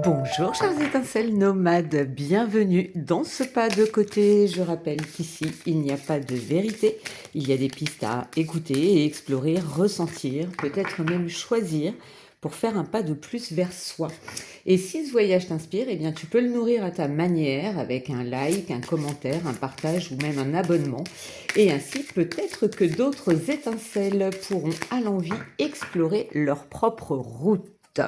Bonjour chers étincelles nomades, bienvenue dans ce pas de côté. Je rappelle qu'ici il n'y a pas de vérité, il y a des pistes à écouter et explorer, ressentir, peut-être même choisir pour faire un pas de plus vers soi. Et si ce voyage t'inspire, eh bien tu peux le nourrir à ta manière avec un like, un commentaire, un partage ou même un abonnement. Et ainsi peut-être que d'autres étincelles pourront à l'envi explorer leur propre route.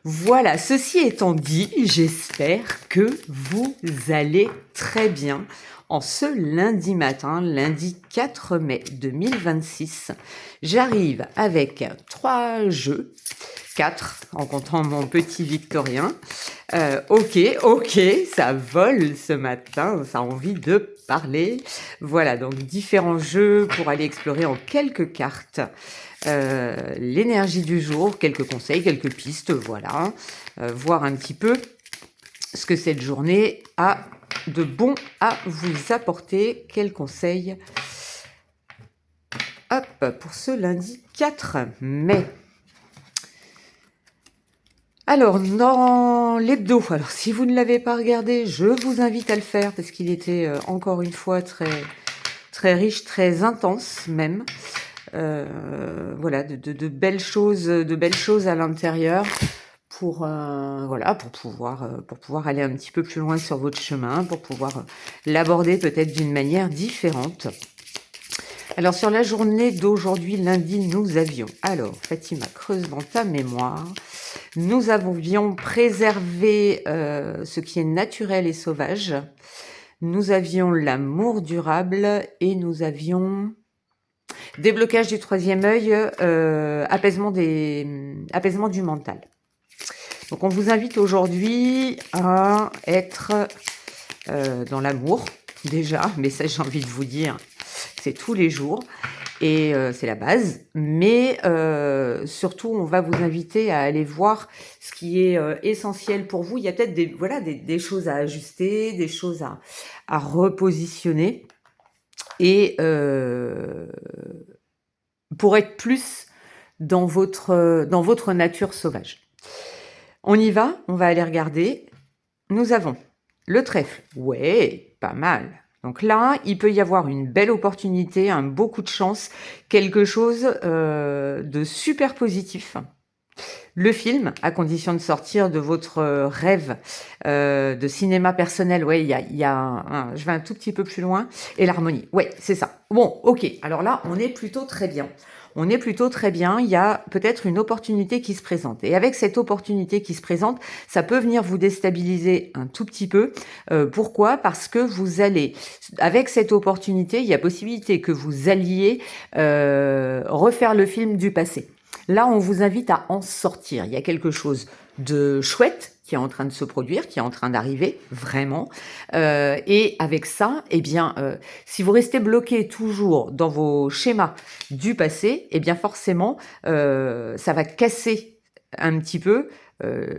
Voilà, ceci étant dit, j'espère que vous allez très bien en ce lundi matin, lundi 4 mai 2026. J'arrive avec 3 jeux, 4 en comptant mon petit Victorien. Ok, ça vole ce matin, ça a envie de parler. Voilà, donc différents jeux pour aller explorer en quelques cartes. L'énergie du jour, quelques conseils, quelques pistes, voilà. Voir un petit peu ce que cette journée a de bon à vous apporter. Quels conseils pour ce lundi 4 mai. Alors, dans l'hebdo, alors si vous ne l'avez pas regardé, je vous invite à le faire parce qu'il était encore une fois très riche, très intense même. Voilà, de belles choses à l'intérieur pour pouvoir aller un petit peu plus loin sur votre chemin, pour pouvoir l'aborder peut-être d'une manière différente. Alors sur la journée d'aujourd'hui, lundi, nous avions, alors Fatima, creuse dans ta mémoire, nous avions préservé ce qui est naturel et sauvage, nous avions l'amour durable et nous avions déblocage du troisième œil, apaisement du mental. Donc on vous invite aujourd'hui à être dans l'amour déjà, mais ça j'ai envie de vous dire, c'est tous les jours et c'est la base. Mais surtout on va vous inviter à aller voir ce qui est essentiel pour vous. Il y a peut-être des choses à ajuster, des choses à repositionner. Et pour être plus dans votre nature sauvage. On y va, on va aller regarder. Nous avons le trèfle. Ouais, pas mal. Donc là, il peut y avoir une belle opportunité, un beau coup de chance, quelque chose de super positif. Le film, à condition de sortir de votre rêve de cinéma personnel, ouais, je vais un tout petit peu plus loin, et l'harmonie, ouais, c'est ça. Bon, ok, alors là, on est plutôt très bien. Il y a peut-être une opportunité qui se présente. Et avec cette opportunité qui se présente, ça peut venir vous déstabiliser un tout petit peu. Pourquoi ? Parce que vous allez, avec cette opportunité, il y a possibilité que vous alliez refaire le film du passé. Là, on vous invite à en sortir. Il y a quelque chose de chouette qui est en train de se produire, qui est en train d'arriver, vraiment. Et avec ça, eh bien, si vous restez bloqué toujours dans vos schémas du passé, eh bien forcément, ça va casser un petit peu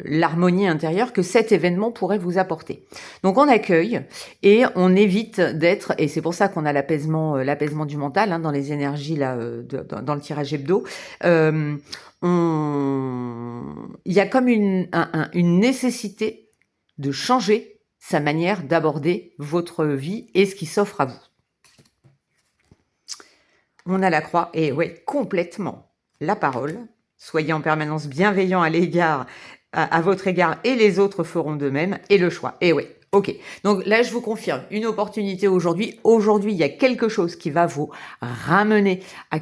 l'harmonie intérieure que cet événement pourrait vous apporter. Donc on accueille et on évite d'être, et c'est pour ça qu'on a l'apaisement du mental dans les énergies là, dans le tirage hebdo. Il y a comme une nécessité de changer sa manière d'aborder votre vie et ce qui s'offre à vous. On a la croix et ouais, complètement la parole. Soyez en permanence bienveillant à votre égard et les autres feront de même. Et le choix. Et oui, ok. Donc là, je vous confirme, une opportunité aujourd'hui. Aujourd'hui, il y a quelque chose qui va vous ramener à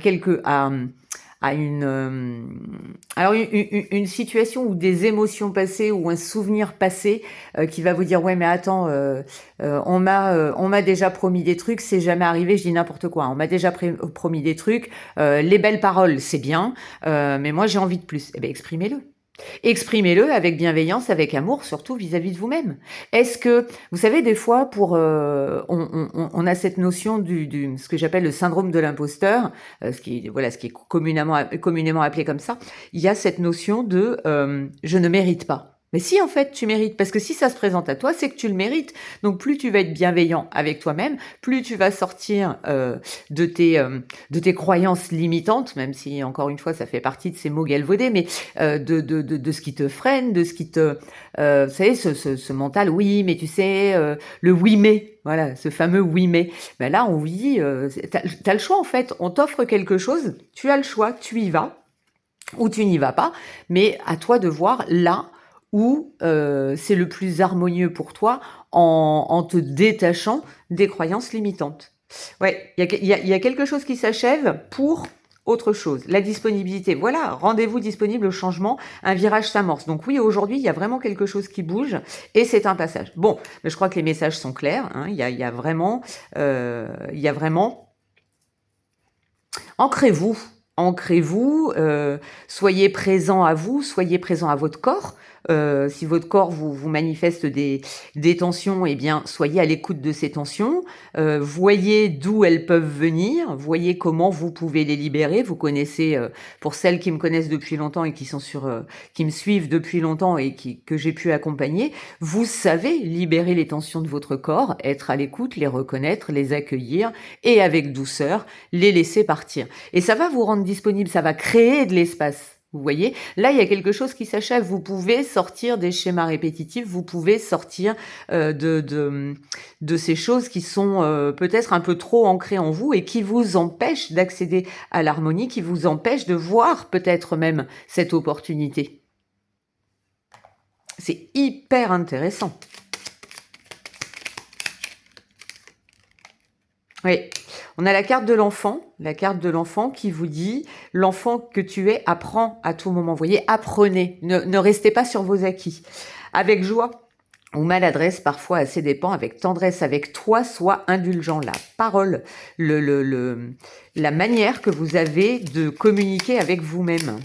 une situation ou des émotions passées ou un souvenir passé qui va vous dire ouais mais attends on m'a déjà promis des trucs, c'est jamais arrivé, je dis n'importe quoi, on m'a déjà promis des trucs, les belles paroles c'est bien, mais moi j'ai envie de plus. Eh bien exprimez-le avec bienveillance, avec amour, surtout vis-à-vis de vous-même. Est-ce que, vous savez, des fois, on a cette notion ce que j'appelle le syndrome de l'imposteur, ce qui est communément appelé comme ça. Il y a cette notion de je ne mérite pas. Mais si, en fait, tu mérites, parce que si ça se présente à toi, c'est que tu le mérites. Donc, plus tu vas être bienveillant avec toi-même, plus tu vas sortir de tes croyances limitantes, même si, encore une fois, ça fait partie de ces mots galvaudés, mais de ce qui te freine, de ce qui te... vous savez, ce mental, oui, mais tu sais, le oui, mais, voilà, ce fameux oui, mais. Ben là, on vous dit, t'as le choix, en fait. On t'offre quelque chose, tu as le choix, tu y vas, ou tu n'y vas pas, mais à toi de voir là où c'est le plus harmonieux pour toi en te détachant des croyances limitantes. Ouais, il y a quelque chose qui s'achève pour autre chose. La disponibilité, voilà, rendez-vous disponible au changement, un virage s'amorce. Donc oui, aujourd'hui, il y a vraiment quelque chose qui bouge et c'est un passage. Bon, mais je crois que les messages sont clairs. Hein, il y a vraiment... Ancrez-vous, ancrez-vous, soyez présent à vous, soyez présent à votre corps. Si votre corps vous manifeste des tensions, eh bien, soyez à l'écoute de ces tensions. Voyez d'où elles peuvent venir. Voyez comment vous pouvez les libérer. Vous connaissez, pour celles qui me connaissent depuis longtemps et qui sont qui me suivent depuis longtemps et que j'ai pu accompagner, vous savez libérer les tensions de votre corps, être à l'écoute, les reconnaître, les accueillir et avec douceur, les laisser partir. Et ça va vous rendre disponible, ça va créer de l'espace. Vous voyez, là, il y a quelque chose qui s'achève. Vous pouvez sortir des schémas répétitifs, vous pouvez sortir de ces choses qui sont peut-être un peu trop ancrées en vous et qui vous empêchent d'accéder à l'harmonie, qui vous empêchent de voir peut-être même cette opportunité. C'est hyper intéressant. Oui, on a la carte de l'enfant qui vous dit « L'enfant que tu es apprend à tout moment ». Vous voyez, apprenez, ne restez pas sur vos acquis. Avec joie ou maladresse, parfois assez dépend, avec tendresse, avec toi, sois indulgent. La parole, la manière que vous avez de communiquer avec vous-même.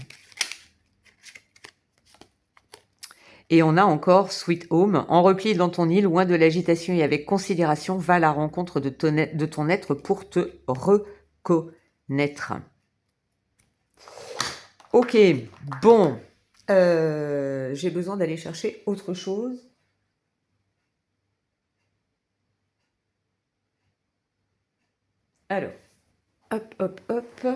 Et on a encore Sweet Home, en repli dans ton île, loin de l'agitation et avec considération, va à la rencontre de ton être pour te reconnaître. Ok, bon, j'ai besoin d'aller chercher autre chose. Alors, hop, hop, hop.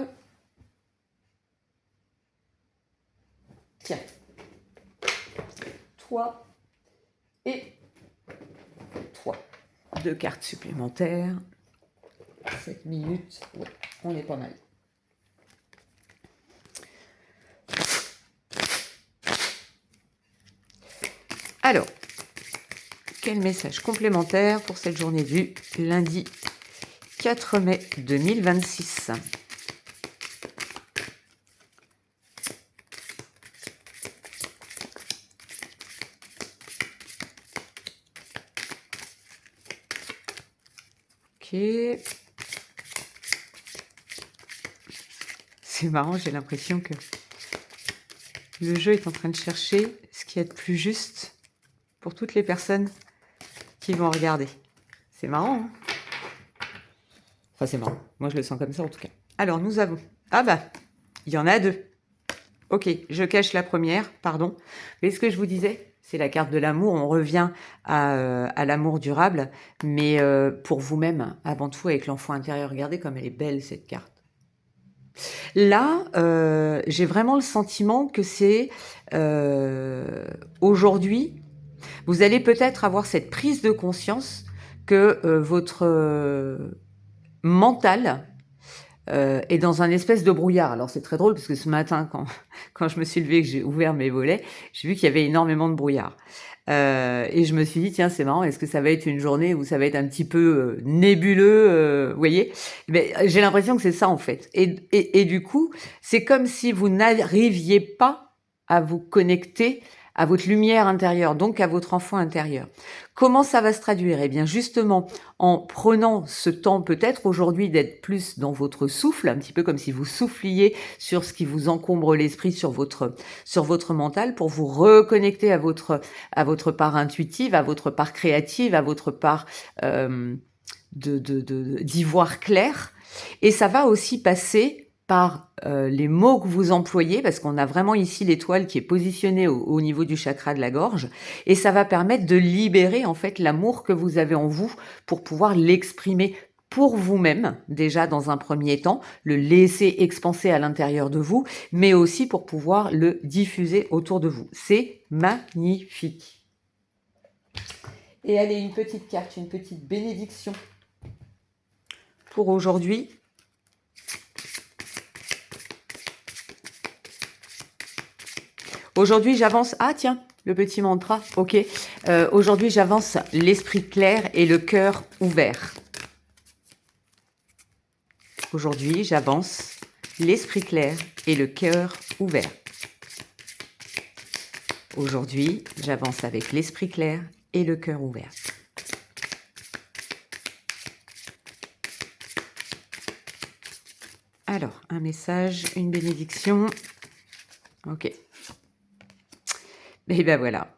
Tiens. Toi et toi. 2 cartes supplémentaires. 7 minutes. Ouais, on est pas mal. Alors, quel message complémentaire pour cette journée du lundi 4 mai 2026 ? C'est marrant, j'ai l'impression que le jeu est en train de chercher ce qui est de plus juste pour toutes les personnes qui vont regarder. C'est marrant, hein ? Enfin, c'est marrant. Moi, je le sens comme ça, en tout cas. Alors, nous avons... Ah bah, il y en a 2. Ok, je cache la première, pardon. Mais ce que je vous disais, c'est la carte de l'amour. On revient à l'amour durable, mais pour vous-même, avant tout, avec l'enfant intérieur. Regardez comme elle est belle, cette carte. Là, j'ai vraiment le sentiment que c'est aujourd'hui, vous allez peut-être avoir cette prise de conscience que votre mental est dans un espèce de brouillard. Alors c'est très drôle parce que ce matin, quand je me suis levée, que j'ai ouvert mes volets, j'ai vu qu'il y avait énormément de brouillard. Et je me suis dit, tiens, c'est marrant, est-ce que ça va être une journée où ça va être un petit peu nébuleux, vous voyez ? Mais j'ai l'impression que c'est ça en fait. Et du coup, c'est comme si vous n'arriviez pas à vous connecter à votre lumière intérieure, donc à votre enfant intérieur. Comment ça va se traduire ? Eh bien, justement, en prenant ce temps peut-être aujourd'hui d'être plus dans votre souffle, un petit peu comme si vous souffliez sur ce qui vous encombre l'esprit, sur votre mental, pour vous reconnecter à votre part intuitive, à votre part créative, à votre part d'ivoire clair. Et ça va aussi passer par les mots que vous employez, parce qu'on a vraiment ici l'étoile qui est positionnée au niveau du chakra de la gorge, et ça va permettre de libérer en fait l'amour que vous avez en vous pour pouvoir l'exprimer pour vous-même, déjà dans un premier temps, le laisser expanser à l'intérieur de vous, mais aussi pour pouvoir le diffuser autour de vous. C'est magnifique. Et allez, une petite carte, une petite bénédiction pour aujourd'hui. Aujourd'hui, j'avance... Ah tiens, le petit mantra, ok. Aujourd'hui, j'avance l'esprit clair et le cœur ouvert. Aujourd'hui, j'avance l'esprit clair et le cœur ouvert. Aujourd'hui, j'avance avec l'esprit clair et le cœur ouvert. Alors, un message, une bénédiction. Ok. Et ben voilà.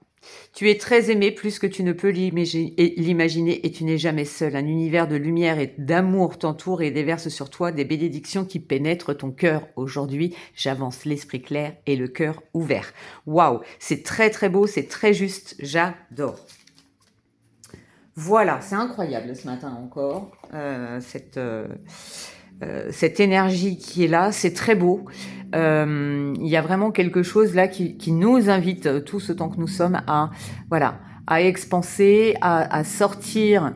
Tu es très aimé plus que tu ne peux l'imaginer et tu n'es jamais seul. Un univers de lumière et d'amour t'entoure et déverse sur toi des bénédictions qui pénètrent ton cœur. Aujourd'hui, j'avance l'esprit clair et le cœur ouvert. Waouh, c'est très très beau, c'est très juste, j'adore. Voilà, c'est incroyable ce matin encore, cette énergie qui est là, c'est très beau. Il y a vraiment quelque chose là qui nous invite, tout ce temps que nous sommes, à voilà, à expanser, à sortir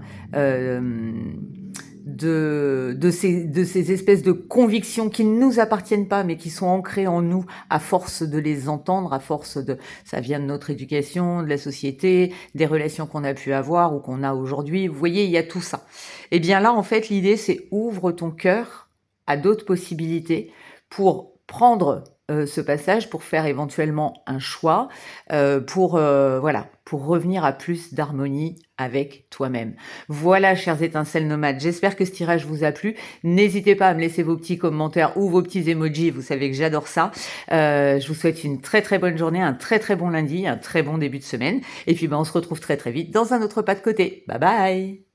de ces espèces de convictions qui ne nous appartiennent pas, mais qui sont ancrées en nous à force de les entendre, à force de... Ça vient de notre éducation, de la société, des relations qu'on a pu avoir ou qu'on a aujourd'hui. Vous voyez, il y a tout ça. Et bien là, en fait, l'idée, c'est ouvre ton cœur à d'autres possibilités pour prendre ce passage, pour faire éventuellement un choix, voilà, pour revenir à plus d'harmonie avec toi-même. Voilà, chers étincelles nomades, j'espère que ce tirage vous a plu. N'hésitez pas à me laisser vos petits commentaires ou vos petits emojis, vous savez que j'adore ça. Je vous souhaite une très très bonne journée, un très très bon lundi, un très bon début de semaine. Et puis on se retrouve très très vite dans un autre pas de côté. Bye bye.